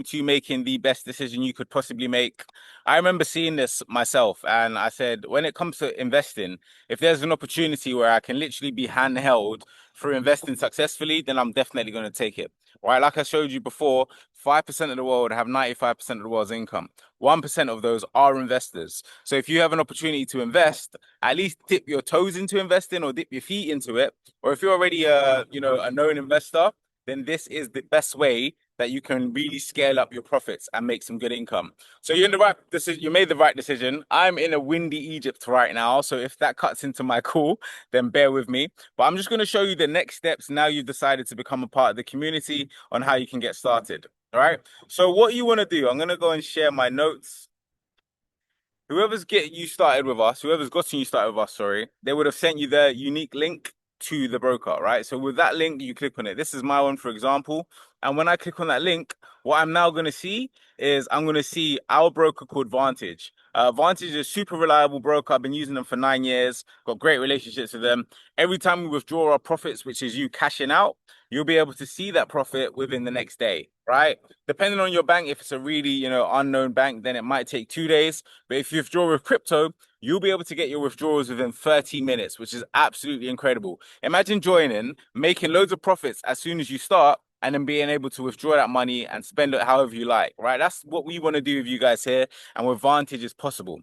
to making the best decision you could possibly make. I remember seeing this myself, and I said, when it comes to investing, if there's an opportunity where I can literally be handheld through investing successfully, then I'm definitely going to take it. Right, like I showed you before, 5% of the world have 95% of the world's income. 1% of those are investors. So if you have an opportunity to invest, at least dip your toes into investing or dip your feet into it. Or if you're already a known investor, then this is the best way that you can really scale up your profits and make some good income. So you're in the right decision. You made the right decision. I'm in a windy Egypt right now, so if that cuts into my call, then bear with me. But I'm just going to show you the next steps now you've decided to become a part of the community on how you can get started. All right. So what you want to do, I'm going to go and share my notes. Whoever's getting you started with us, whoever's gotten you started with us, sorry, they would have sent you their unique link to the broker, right? So with that link, you click on it. This is my one, for example. And when I click on that link, what I'm now going to see is I'm going to see our broker called Vantage. Vantage is a super reliable broker. I've been using them for 9 years, got great relationships with them. Every time we withdraw our profits, which is you cashing out, you'll be able to see that profit within the next day, right? Depending on your bank, if it's a really, unknown bank, then it might take 2 days. But if you withdraw with crypto, you'll be able to get your withdrawals within 30 minutes, which is absolutely incredible. Imagine joining, making loads of profits as soon as you start, and then being able to withdraw that money and spend it however you like, right? That's what we want to do with you guys here, and with Vantage is possible.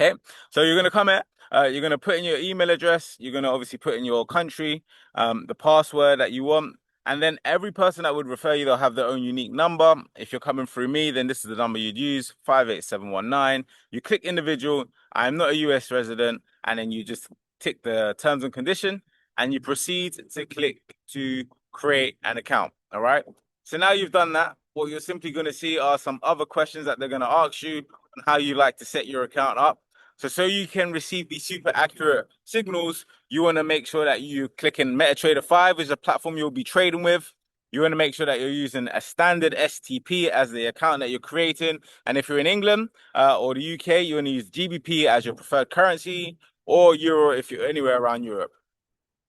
Okay, so you're gonna come here. You're gonna put in your email address. You're gonna obviously put in your country, the password that you want, and then every person that would refer you, they'll have their own unique number. If you're coming through me, then this is the number you'd use: 58719. You click individual. I'm not a US resident, and then you just tick the terms and condition, and you proceed to click to create an account. All right. So now you've done that. What you're simply going to see are some other questions that they're going to ask you on how you like to set your account up. So you can receive these super accurate signals, you want to make sure that you click in MetaTrader 5 is a platform you'll be trading with. You want to make sure that you're using a standard STP as the account that you're creating. And if you're in England or the UK, you want to use GBP as your preferred currency, or Euro if you're anywhere around Europe.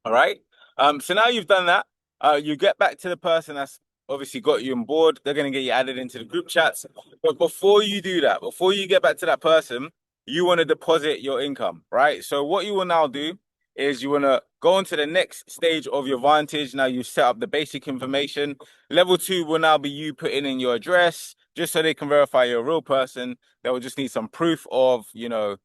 All right. So now you've done that, you get back to the person that's obviously got you on board. They're going to get you added into the group chats. But before you do that, before you get back to that person, you want to deposit your income, right? So what you will now do is you want to go on to the next stage of your Vantage. Now you set up the basic information. Level 2 will now be you putting in your address just so they can verify you're a real person. They will just need some proof of who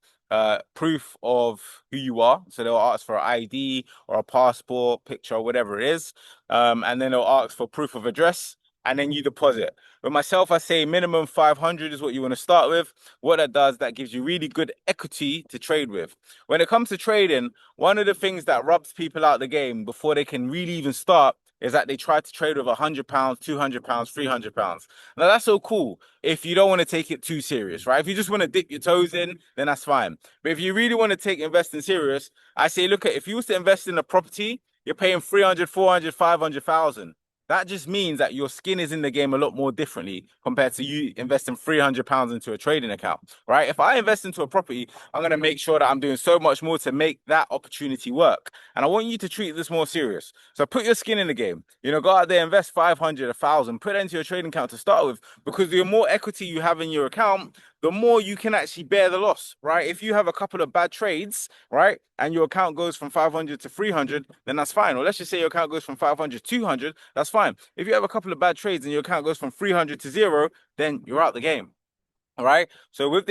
you are. So they'll ask for an ID or a passport, picture, or whatever it is. And then they'll ask for proof of address, and then you deposit. With myself, I say minimum 500 is what you want to start with. What that does, that gives you really good equity to trade with. When it comes to trading, one of the things that rubs people out the game before they can really even start is that they try to trade with £100, £200, £300. Now that's so cool if you don't want to take it too serious, right? If you just want to dip your toes in, then that's fine. But if you really want to take investing serious, I say, look at, if you was to invest in a property, you're paying 300, 400, 500,000. That just means that your skin is in the game a lot more differently compared to you investing £300 into a trading account, right? If I invest into a property, I'm going to make sure that I'm doing so much more to make that opportunity work. And I want you to treat this more serious. So put your skin in the game. Go out there, invest 500, 1,000, put it into your trading account to start with, because the more equity you have in your account, the more you can actually bear the loss, right? If you have a couple of bad trades, right, and your account goes from 500 to 300, then that's fine. Or let's just say your account goes from 500 to 200, that's fine. If you have a couple of bad trades and your account goes from 300 to zero, then you're out the game. All right. So with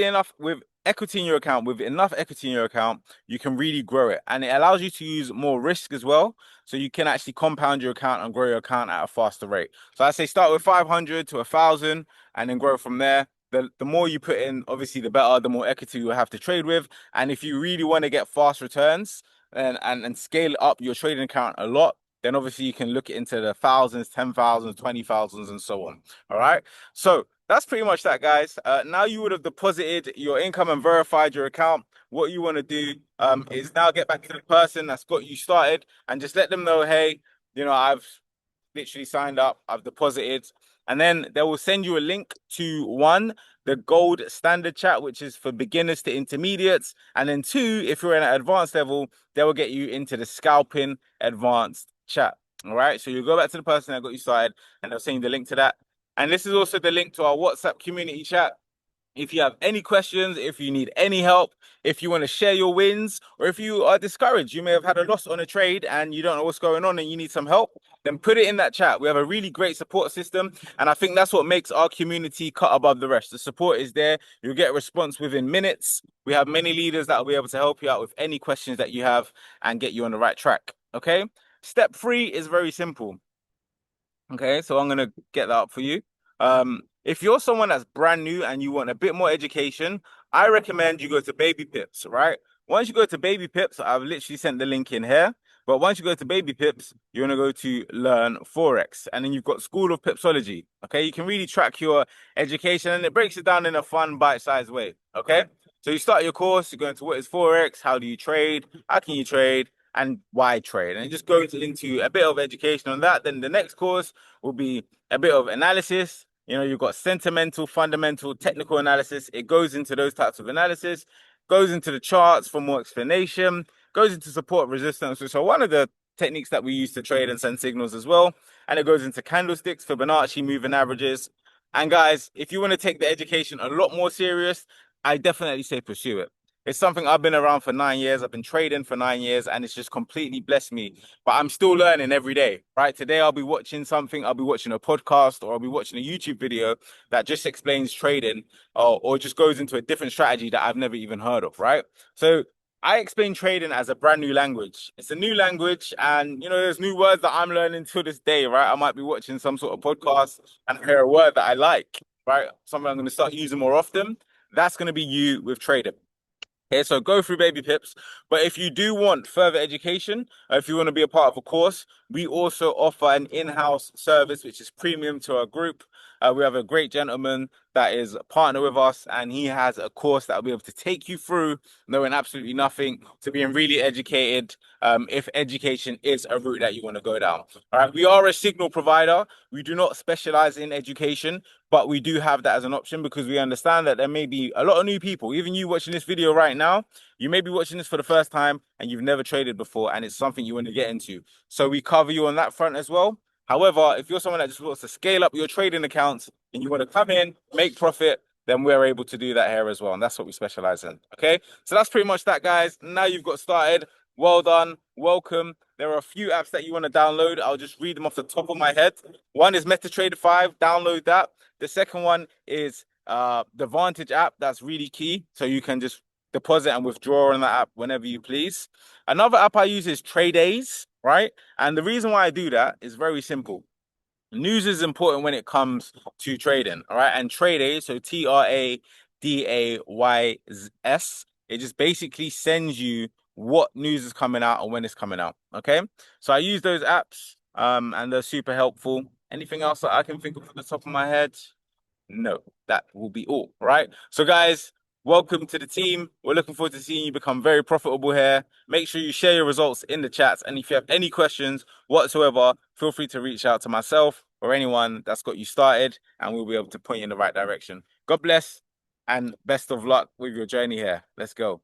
equity in your account, with enough equity in your account, you can really grow it. And it allows you to use more risk as well. So you can actually compound your account and grow your account at a faster rate. So I say start with 500 to 1,000 and then grow from there. The more you put in, obviously, the better, the more equity you have to trade with. And if you really want to get fast returns and scale up your trading account a lot, then obviously you can look into the thousands, 10,000s, 20,000s, and so on. All right. So that's pretty much that, guys. Now you would have deposited your income and verified your account. What you want to do is now get back to the person that's got you started and just let them know, hey, I've literally signed up, I've deposited, and then they will send you a link to the gold standard chat, which is for beginners to intermediates, and then two, if you're in an advanced level, they will get you into the scalping advanced chat. All right, so you go back to the person that got you started, and they'll send you the link to that. And this is also the link to our WhatsApp community chat. If you have any questions, if you need any help, if you want to share your wins, or if you are discouraged, you may have had a loss on a trade and you don't know what's going on and you need some help, then put it in that chat. We have a really great support system. And I think that's what makes our community cut above the rest. The support is there. You'll get a response within minutes. We have many leaders that will be able to help you out with any questions that you have and get you on the right track. Okay. Step 3 is very simple. Okay, so I'm gonna get that up for you. If you're someone that's brand new and you want a bit more education, I recommend you go to Baby Pips, right? Once you go to Baby Pips, I've literally sent the link in here. But once you go to Baby Pips, you're gonna go to Learn Forex, and then you've got School of Pipsology. Okay, you can really track your education, and it breaks it down in a fun, bite-sized way. Okay, so you start your course, you go into what is Forex, how do you trade, how can you trade, and why trade, and it just goes into a bit of education on that. Then the next course will be a bit of analysis. You know, you've got sentimental, fundamental, technical analysis. It goes into those types of analysis, goes into the charts for more explanation, goes into support resistance, which are one of the techniques that we use to trade and send signals as well. And it goes into candlesticks, Fibonacci, moving averages. And guys, if you want to take the education a lot more serious, I definitely say pursue it. It's something I've been around for 9 years. I've been trading for 9 years, and it's just completely blessed me. But I'm still learning every day, right? Today, I'll be watching something. I'll be watching a podcast, or I'll be watching a YouTube video that just explains trading, or just goes into a different strategy that I've never even heard of, right? So I explain trading as a brand new language. It's a new language, and there's new words that I'm learning to this day, right? I might be watching some sort of podcast and hear a word that I like, right? Something I'm going to start using more often. That's going to be you with trading. Okay, so go through Baby Pips. But if you do want further education, if you want to be a part of a course, we also offer an in-house service, which is premium to our group. We have a great gentleman that is a partner with us, and he has a course that will be able to take you through knowing absolutely nothing to being really educated, if education is a route that you want to go down. All right, we are a signal provider. We do not specialize in education, but we do have that as an option because we understand that there may be a lot of new people. Even you watching this video right now, you may be watching this for the first time and you've never traded before, and it's something you want to get into. So we cover you on that front as well. However, if you're someone that just wants to scale up your trading accounts and you want to come in, make profit, then we're able to do that here as well. And that's what we specialize in. Okay. So that's pretty much that, guys. Now you've got started. Well done. Welcome. There are a few apps that you want to download. I'll just read them off the top of my head. One is MetaTrader 5. Download that. The second one is the Vantage app. That's really key. So you can just deposit and withdraw on that app whenever you please. Another app I use is Tradays, right? And the reason why I do that is very simple. News is important when it comes to trading, all right? And Tradays, so Tradays, it just basically sends you what news is coming out and when it's coming out, okay? So I use those apps, and they're super helpful. Anything else that I can think of off the top of my head? No, that will be all right? So guys, welcome to the team. We're looking forward to seeing you become very profitable here. Make sure you share your results in the chats. And if you have any questions whatsoever, feel free to reach out to myself or anyone that's got you started, and we'll be able to point you in the right direction. God bless and best of luck with your journey here. Let's go.